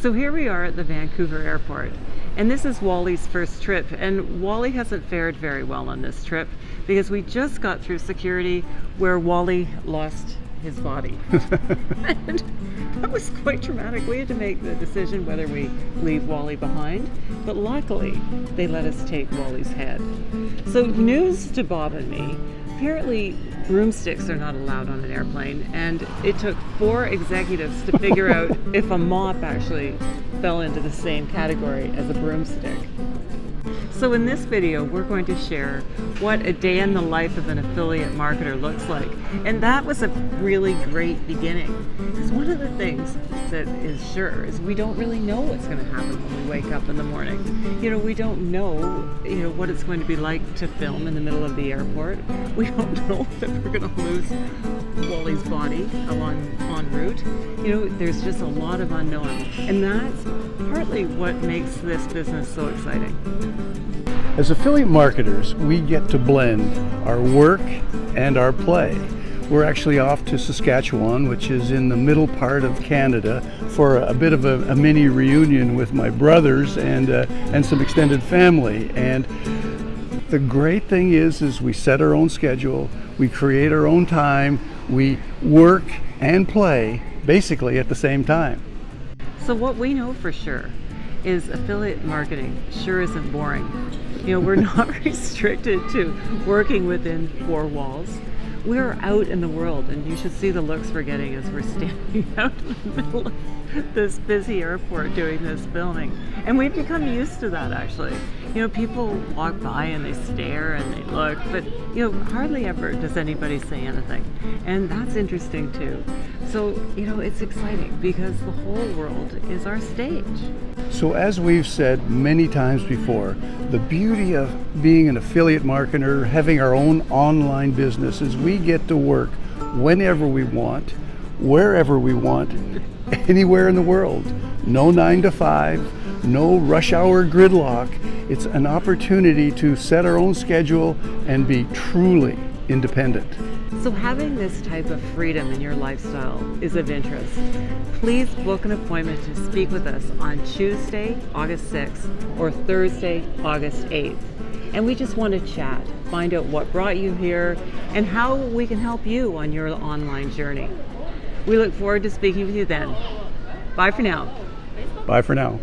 So here we are at the Vancouver airport, and this is Wally's first trip, and Wally hasn't fared very well on this trip because we just got through security where Wally lost his body. And that was quite traumatic. We had to make the decision whether we leave Wally behind, but luckily they let us take Wally's head. So news to Bob and me, apparently broomsticks are not allowed on an airplane, and it took 4 executives to figure out if a mop actually fell into the same category as a broomstick. So in this video, we're going to share what a day in the life of an affiliate marketer looks like. And that was a really great beginning. Because one of the things that is sure is we don't really know what's going to happen when we wake up in the morning. We don't know, what it's going to be like to film in the middle of the airport. We don't know that we're going to lose Wally's body en route. There's just a lot of unknown. And that's partly what makes this business so exciting. As affiliate marketers, we get to blend our work and our play. We're actually off to Saskatchewan, which is in the middle part of Canada, for a bit of a mini reunion with my brothers and some extended family. And the great thing is we set our own schedule, we create our own time, we work and play basically at the same time. So what we know for sure is affiliate marketing sure isn't boring. We're not restricted to working within 4 walls. We're out in the world, and you should see the looks we're getting as we're standing out in the middle of this busy airport doing this filming. And we've become used to that, actually. People walk by and they stare and they look, but hardly ever does anybody say anything. And that's interesting too. So, it's exciting because the whole world is our stage. So as we've said many times before, the beauty of being an affiliate marketer, having our own online business, is we get to work whenever we want, wherever we want, anywhere in the world. No 9 to 5, no rush hour gridlock. It's an opportunity to set our own schedule and be truly independent. So having this type of freedom in your lifestyle is of interest. Please book an appointment to speak with us on Tuesday, August 6th or Thursday, August 8th. And we just want to chat, find out what brought you here and how we can help you on your online journey. We look forward to speaking with you then. Bye for now. Bye for now.